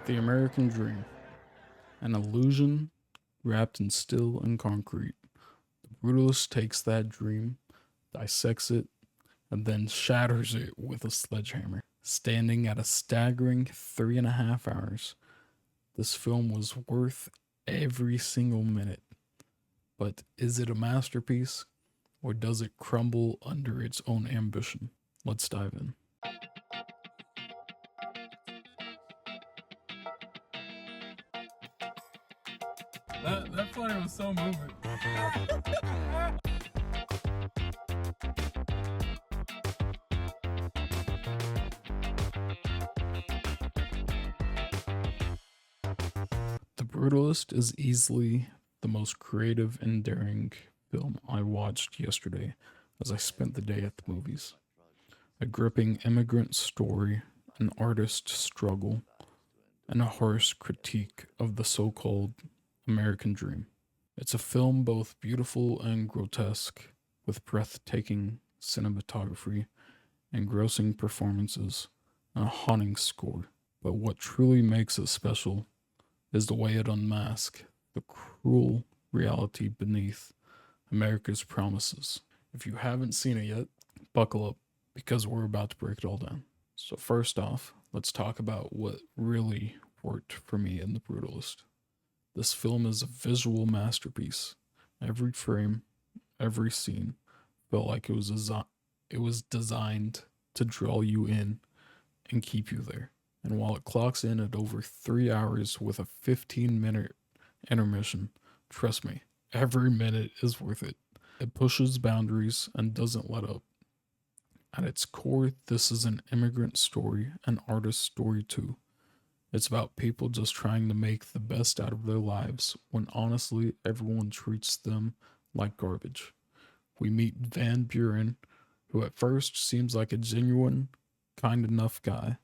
The American Dream, an illusion wrapped in steel and concrete. The brutalist takes that dream, dissects it, and then shatters it with a sledgehammer. Standing at a staggering 3.5 hours, this film was worth every single minute. But is it a masterpiece, or does it crumble under its own ambition? Let's dive in. That funny was so moving. The Brutalist is easily the most creative and daring film I watched yesterday as I spent the day at the movies. A gripping immigrant story, an artist's struggle, and a harsh critique of the so called American dream. It's a film both beautiful and grotesque, with breathtaking cinematography, engrossing performances, and a haunting score. But what truly makes it special is the way it unmasks the cruel reality beneath America's promises. If you haven't seen it yet, buckle up because we're about to break it all down. So, first off, let's talk about what really worked for me in The Brutalist. This film is a visual masterpiece. Every frame, every scene felt like it was designed to draw you in and keep you there. And while it clocks in at over 3 hours with a 15-minute intermission, trust me, every minute is worth it. It pushes boundaries and doesn't let up. At its core, this is an immigrant story, an artist story too. It's about people just trying to make the best out of their lives when honestly everyone treats them like garbage. We meet Van Buren, who at first seems like a genuine, kind enough guy,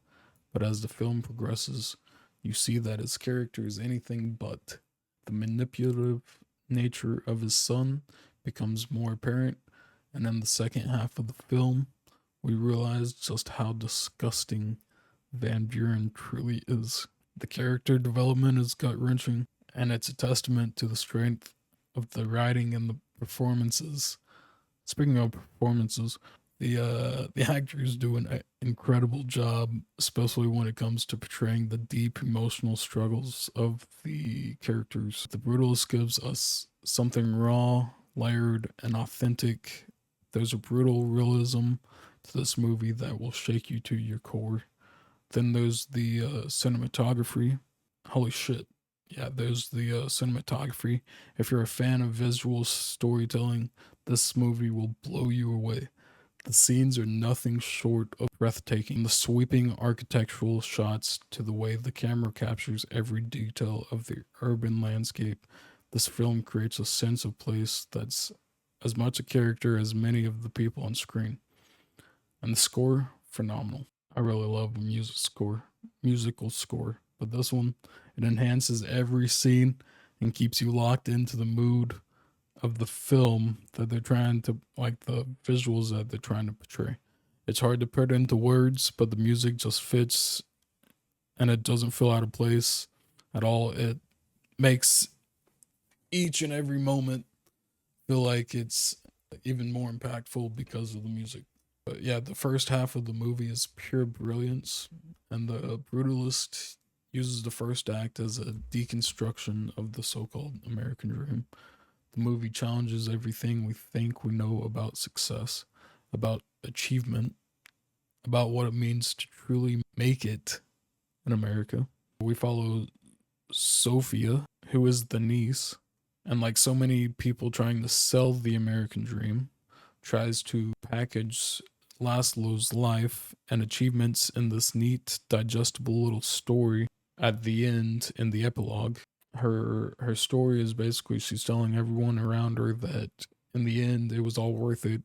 but as the film progresses, you see that his character is anything but. The manipulative nature of his son becomes more apparent, and in the second half of the film, we realize just how disgusting Van Buren truly is. The character development is gut wrenching, and it's a testament to the strength of the writing and the performances. Speaking of performances, the actors do an incredible job, especially when it comes to portraying the deep emotional struggles of the characters. The Brutalist gives us something raw, layered, and authentic. There's a brutal realism to this movie that will shake you to your core. Then there's the cinematography. Holy shit. Yeah, there's the cinematography. If you're a fan of visual storytelling, this movie will blow you away. The scenes are nothing short of breathtaking. The sweeping architectural shots to the way the camera captures every detail of the urban landscape. This film creates a sense of place that's as much a character as many of the people on screen. And the score, phenomenal. I really love a musical score. But this one, it enhances every scene and keeps you locked into the mood of the film that they're trying to, like the visuals that they're trying to portray. It's hard to put into words, but the music just fits and it doesn't feel out of place at all. It makes each and every moment feel like it's even more impactful because of the music. But yeah, the first half of the movie is pure brilliance, and the Brutalist uses the first act as a deconstruction of the so called American dream. The movie challenges everything we think we know about success, about achievement, about what it means to truly make it in America. We follow Sophia, who is the niece, and like so many people trying to sell the American dream, tries to package Laszlo's life and achievements in this neat, digestible little story at the end in the epilogue. Her story is basically she's telling everyone around her that in the end it was all worth it.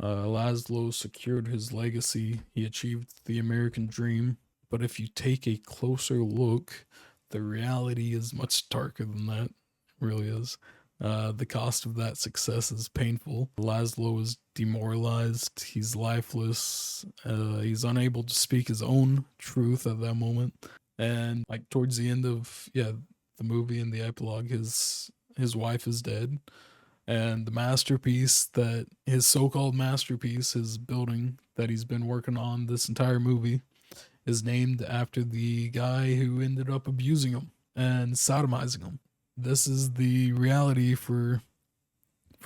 Laszlo secured his legacy. He achieved the American dream. But if you take a closer look, the reality is much darker than that. It really is. The cost of that success is painful. Laszlo is demoralized. He's lifeless. He's unable to speak his own truth at that moment. And like towards the end of the movie, in the epilogue, his wife is dead, and the masterpiece, that his so-called masterpiece, his building that he's been working on this entire movie, is named after the guy who ended up abusing him and sodomizing him. This is the reality for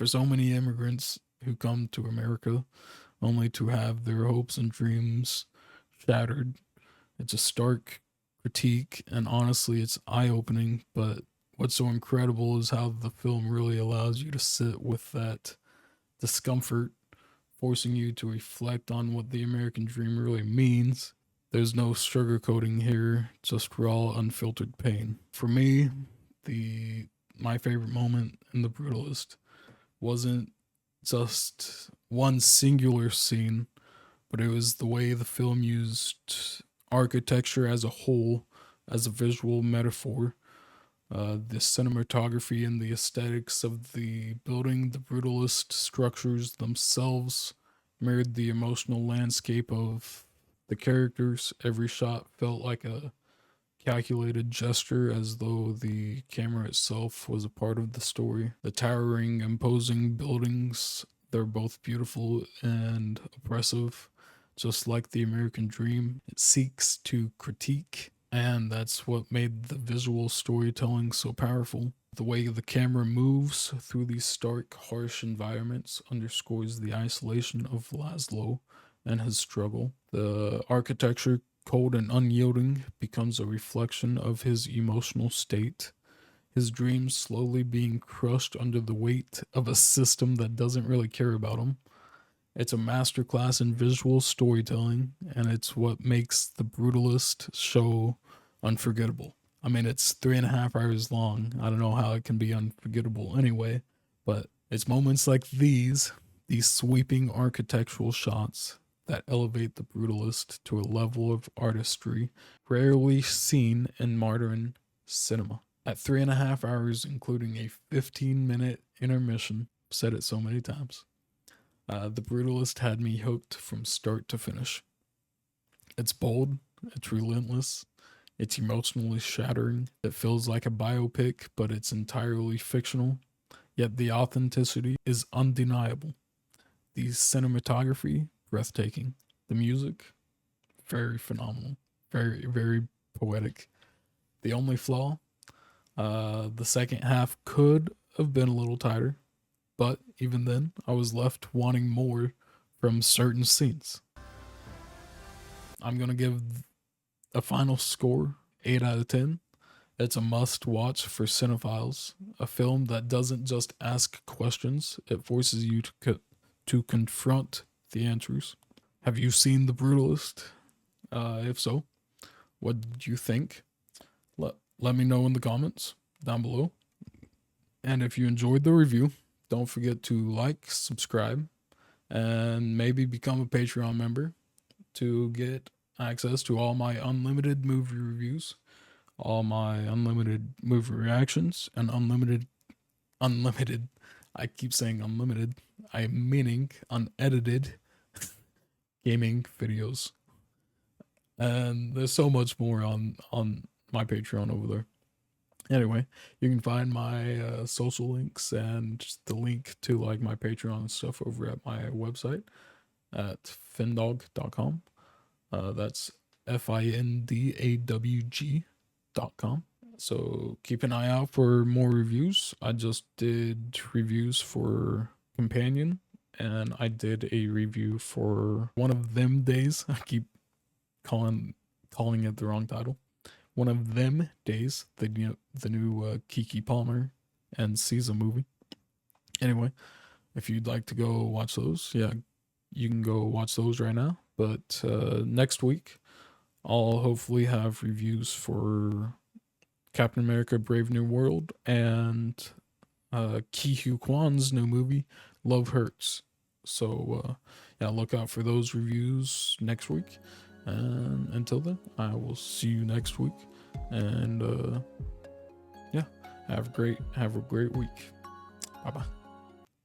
so many immigrants who come to America only to have their hopes and dreams shattered. It's a stark critique, and honestly, it's eye opening. But what's so incredible is how the film really allows you to sit with that discomfort, forcing you to reflect on what the American dream really means. There's no sugarcoating here, just raw, unfiltered pain. For me, the my favorite moment in The Brutalist wasn't just one singular scene, but it was the way the film used architecture as a whole, as a visual metaphor. The cinematography and the aesthetics of the building, the brutalist structures themselves, mirrored the emotional landscape of the characters. Every shot felt like a calculated gesture, as though the camera itself was a part of the story. The towering, imposing buildings, they're both beautiful and oppressive, just like the American dream. It seeks to critique, and that's what made the visual storytelling so powerful. The way the camera moves through these stark, harsh environments underscores the isolation of Laszlo and his struggle. The architecture, cold and unyielding, becomes a reflection of his emotional state, his dreams slowly being crushed under the weight of a system that doesn't really care about him. It's a masterclass in visual storytelling, and it's what makes The Brutalist show unforgettable. I mean, it's 3.5 hours long. I don't know how it can be unforgettable anyway, but it's moments like these sweeping architectural shots, that elevate The Brutalist to a level of artistry rarely seen in modern cinema. At 3.5 hours, including a 15-minute intermission, I've said it so many times, The Brutalist had me hooked from start to finish. It's bold, it's relentless, it's emotionally shattering. It feels like a biopic, but it's entirely fictional. Yet the authenticity is undeniable. The cinematography, breathtaking. The music, very phenomenal. Very, very poetic. The only flaw, the second half could have been a little tighter, but even then, I was left wanting more from certain scenes. I'm gonna give a final score 8 out of 10. It's a must watch for cinephiles. A film that doesn't just ask questions, it forces you to confront the answers. Have you seen The Brutalist? If so, what did you think? Let me know in the comments down below. And if you enjoyed the review, don't forget to like, subscribe, and maybe become a Patreon member to get access to all my unlimited movie reviews, all my unlimited movie reactions, and unlimited, I keep saying unlimited, I'm meaning unedited gaming videos. And there's so much more on my Patreon over there. Anyway, you can find my social links and just the link to like my Patreon and stuff over at my website at findawg.com. That's FINDAWG.com. So keep an eye out for more reviews. I just did reviews for Companion, and I did a review for One of Them Days. I keep calling it the wrong title. One of Them Days, the new Kiki Palmer and SZA movie. Anyway, if you'd like to go watch those, yeah, you can go watch those right now. But next week, I'll hopefully have reviews for Captain America: Brave New World and Ki Hu Kwan's new movie, Love Hurts. So yeah, look out for those reviews next week. And until then, I will see you next week. And yeah, have a great week. Bye bye.